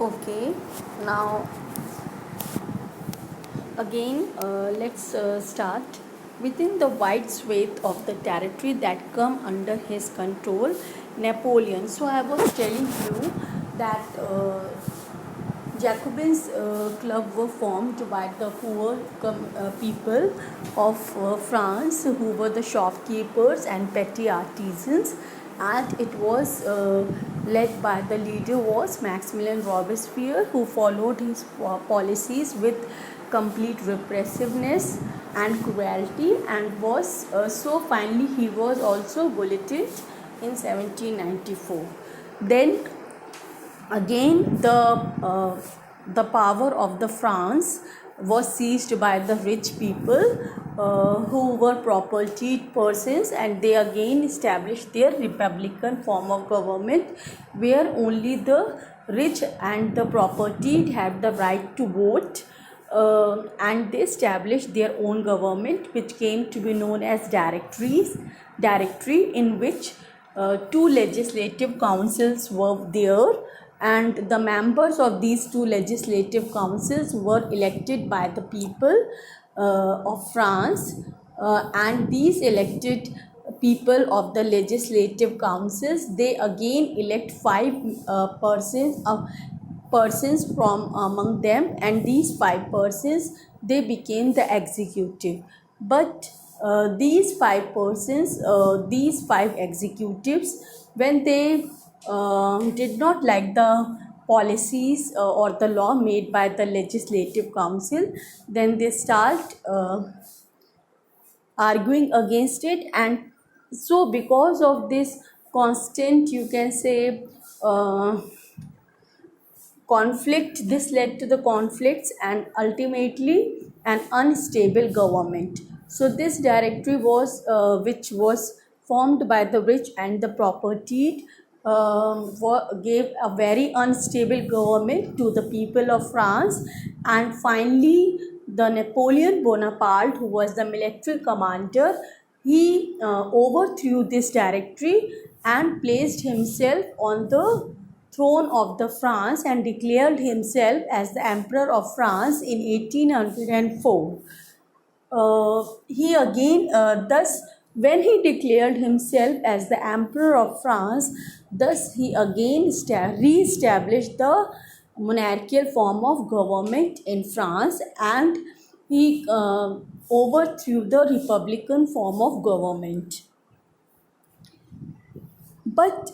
Okay, now again, let's start. Within the wide swath of the territory that come under his control, Napoleon. So I was telling you that Jacobins club were formed by the poor people of France, who were the shopkeepers and petty artisans, and it was led by the leader was Maximilian Robespierre, who followed his policies with complete repressiveness and cruelty, and was so finally he was also guillotined in 1794. Then again the power of the France was seized by the rich people who were property persons, and they again established their republican form of government, where only the rich and the property had the right to vote, and they established their own government, which came to be known as directory, in which two legislative councils were there, and the members of these two legislative councils were elected by the people of France, and these elected people of the legislative councils, they again elect five persons from among them, and these five persons, they became the executive. But these five executives, when they did not like the policies or the law made by the legislative council, then they start arguing against it. And so because of this constant, you can say, conflict, this led to the conflicts and ultimately an unstable government. So this directory was which was formed by the rich and the propertied, gave a very unstable government to the people of France. And finally the Napoleon Bonaparte, who was the military commander, he overthrew this directory and placed himself on the throne of the France and declared himself as the Emperor of France in 1804. He again thus when he declared himself as the Emperor of France, thus he again re-established the monarchical form of government in France, and he overthrew the republican form of government. But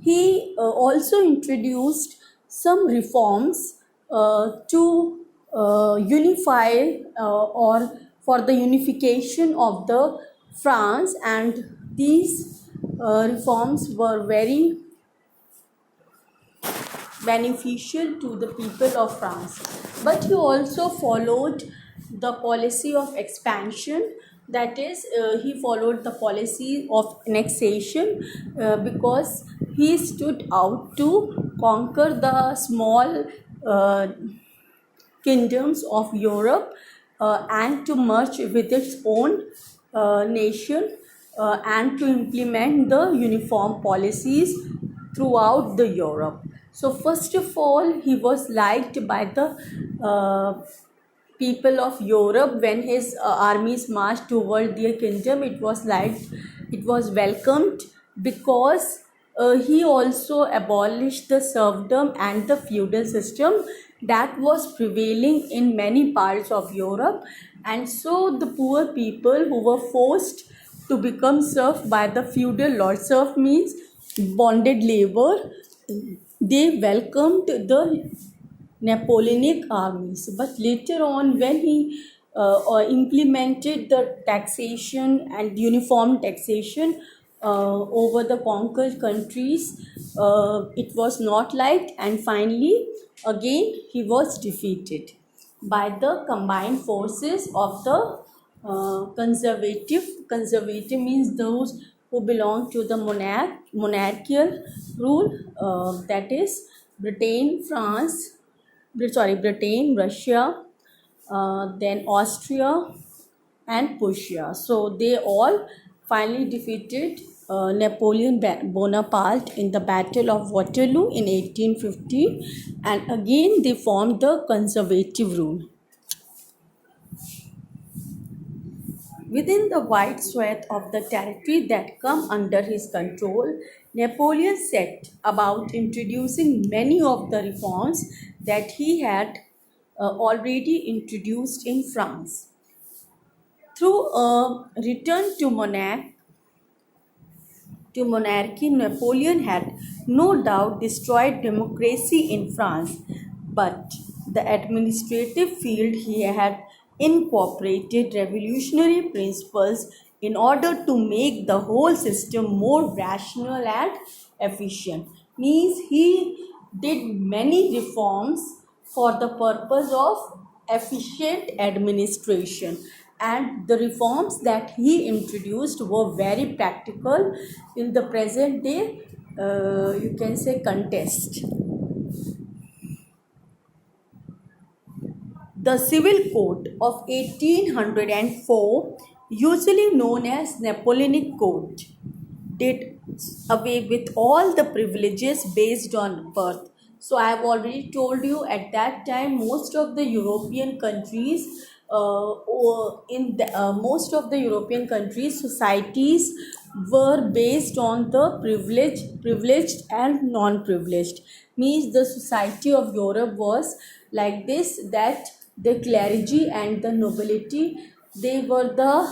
he also introduced some reforms to unify or for the unification of the France, and these reforms were very beneficial to the people of France. But he also followed the policy of expansion, that is, he followed the policy of annexation, because he stood out to conquer the small kingdoms of Europe and to merge with its own nation, and to implement the uniform policies throughout the Europe. So first of all, he was liked by the people of Europe. When his armies marched toward their kingdom, it was liked, it was welcomed, because he also abolished the serfdom and the feudal system that was prevailing in many parts of Europe. And so the poor people who were forced to become serf by the feudal lord, serf means bonded labor, they welcomed the Napoleonic armies. But later on, when he implemented the taxation and uniform taxation over the conquered countries, it was not liked, and finally again he was defeated by the combined forces of the conservative means those who belong to the monarchical rule, that is Britain, Russia, then Austria and Prussia. So they all finally defeated Napoleon Bonaparte in the Battle of Waterloo in 1815, and again they formed the conservative rule. Within the wide swath of the territory that come under his control, Napoleon set about introducing many of the reforms that he had already introduced in France. Through a return to monarchy, Napoleon had no doubt destroyed democracy in France, but the administrative field he had incorporated revolutionary principles in order to make the whole system more rational and efficient. Means he did many reforms for the purpose of efficient administration, and the reforms that he introduced were very practical in the present day, you can say, context. The Civil Code of 1804, usually known as Napoleonic Code, did away with all the privileges based on birth. So I have already told you, at that time most of the European countries, most of the European countries, societies were based on the privileged and non-privileged. Means the society of Europe was like this, that the clergy and the nobility, they were the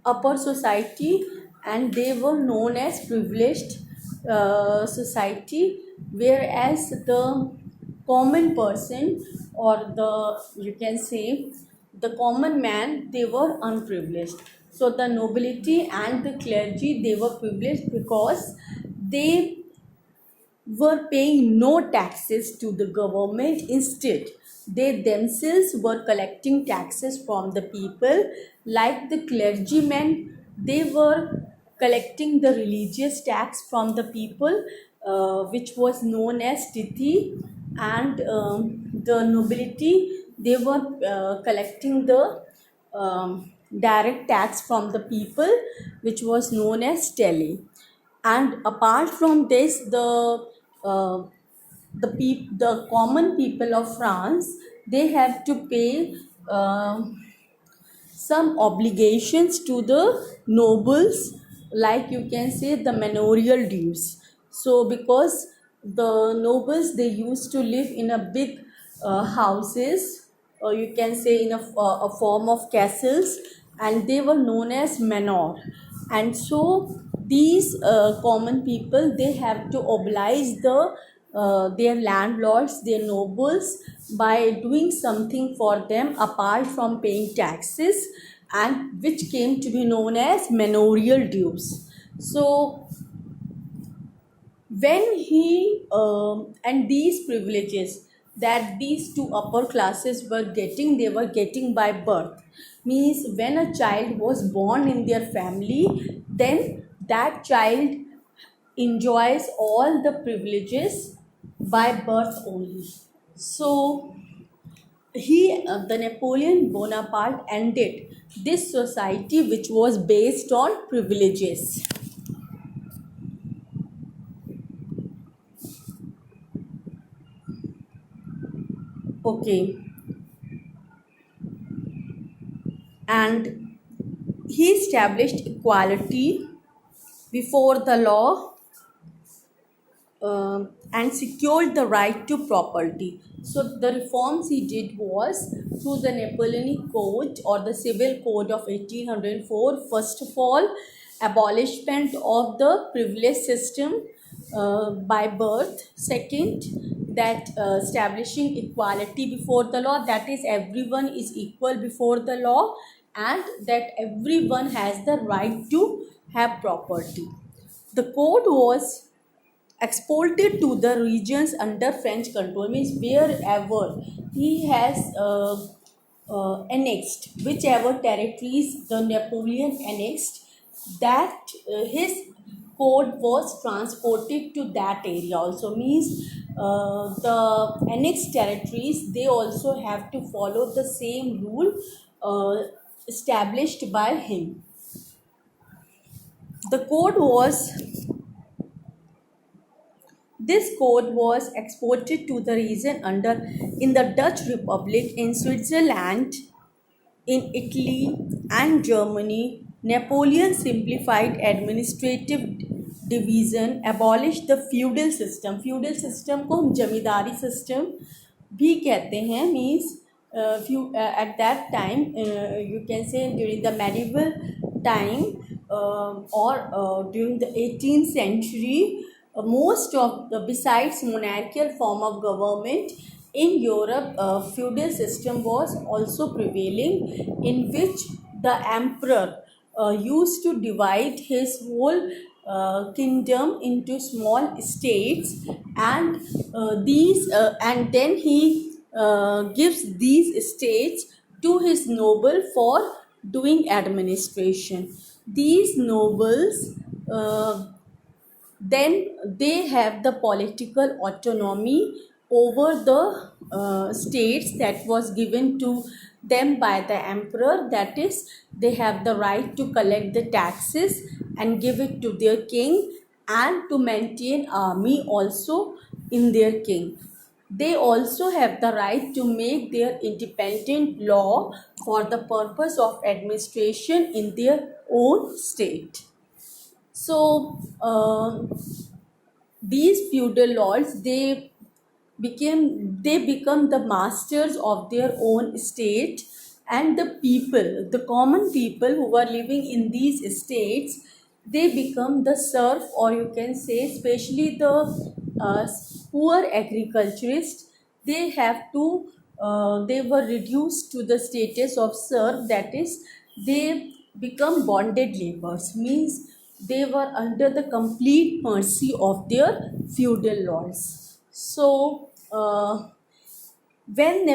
upper society, and they were known as privileged society, whereas the common person, or the, you can say, the common man, they were unprivileged. So the nobility and the clergy, they were privileged because they were paying no taxes to the government. Instead, they themselves were collecting taxes from the people. Like the clergymen, they were collecting the religious tax from the people, which was known as tithi, and the nobility, they were collecting the direct tax from the people, which was known as tele. And apart from this, uh, the common people of France, they have to pay some obligations to the nobles, like you can say the manorial dues. So because the nobles, they used to live in a big houses, or you can say in a form of castles, and they were known as manor. And so these common people, they have to oblige their landlords, their nobles, by doing something for them apart from paying taxes, and which came to be known as manorial dues. So when he and these privileges that these two upper classes were getting, they were getting by birth. Means when a child was born in their family, then that child enjoys all the privileges by birth only. So the Napoleon Bonaparte ended this society which was based on privileges. Okay, and he established equality before the law, and secured the right to property. So the reforms he did was through the Napoleonic Code, or the Civil Code of 1804. First of all, abolishment of the privilege system by birth. Second, that establishing equality before the law, that is, everyone is equal before the law, and that everyone has the right to have property. The code was exported to the regions under French control. Means wherever he has annexed, whichever territories the Napoleon annexed, that his code was transported to that area also. Means the annexed territories, they also have to follow the same rule established by him. The code was This code was exported to the region under in the Dutch Republic, in Switzerland, in Italy and Germany. Napoleon simplified administrative division, abolished the feudal system. Feudal system को हम जमींदारी system भी कहते हैं. Means at that time, you can say during the medieval time, or during the 18th century, most of the, besides monarchical form of government in Europe, feudal system was also prevailing, in which the emperor used to divide his whole kingdom into small states, and and then he gives these states to his noble for doing administration. These nobles, then they have the political autonomy over the states that was given to them by the emperor. That is, they have the right to collect the taxes and give it to their king, and to maintain army also in their king. They also have the right to make their independent law for the purpose of administration in their own state. So these feudal lords, they become the masters of their own state, and the common people who were living in these estates, they become the serf, or you can say especially the uh, poor agriculturists. They were reduced to the status of serf. That is, they become bonded laborers. Means they were under the complete mercy of their feudal lords. So when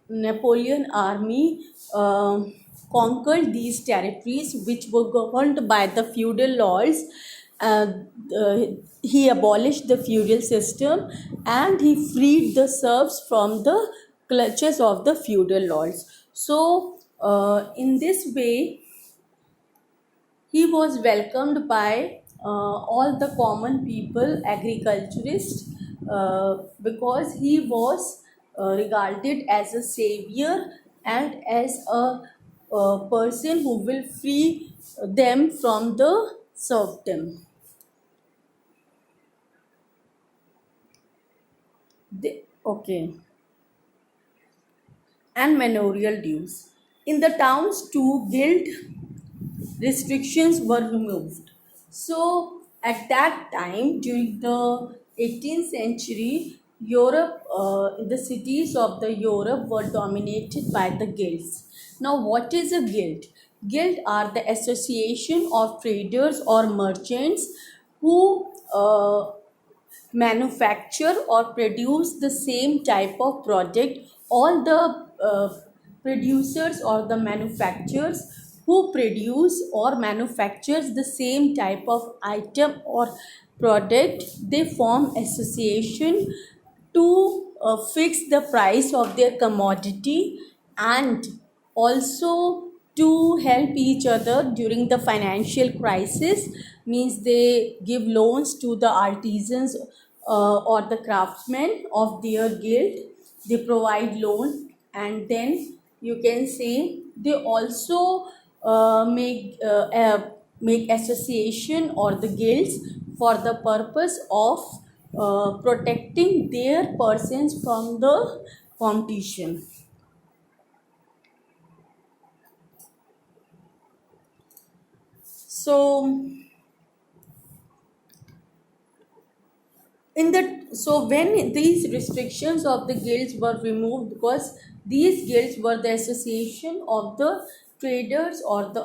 Napoleon army conquered these territories which were governed by the feudal lords, uh, uh, he abolished the feudal system, and he freed the serfs from the clutches of the feudal lords. So in this way, he was welcomed by all the common people, agriculturists, because he was regarded as a savior and as a person who will free them from the serfdom. Okay. And manorial dues. In the towns too, guild restrictions were removed. So at that time, during the 18th century, Europe, the cities of the Europe were dominated by the guilds. Now, what is a guild? Guild are the association of traders or merchants who manufacture or produce the same type of product. All the producers or the manufacturers who produce or manufactures the same type of item or product, they form association to fix the price of their commodity, and also to help each other during the financial crisis. Means they give loans to the artisans or the craftsmen of their guild. They provide loan, and then you can say they also make association or the guilds for the purpose of protecting their persons from the competition. So when these restrictions of the guilds were removed, because these guilds were the association of the traders or the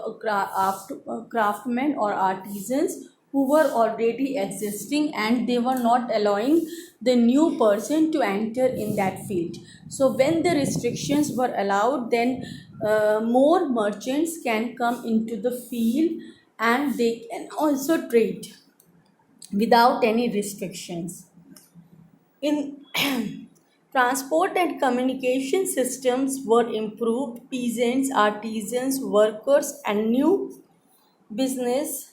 craftsmen or artisans who were already existing, and they were not allowing the new person to enter in that field. So when the restrictions were allowed, then more merchants can come into the field, and they can also trade without any restrictions. In transport and communication systems were improved. Peasants, artisans, workers, and new business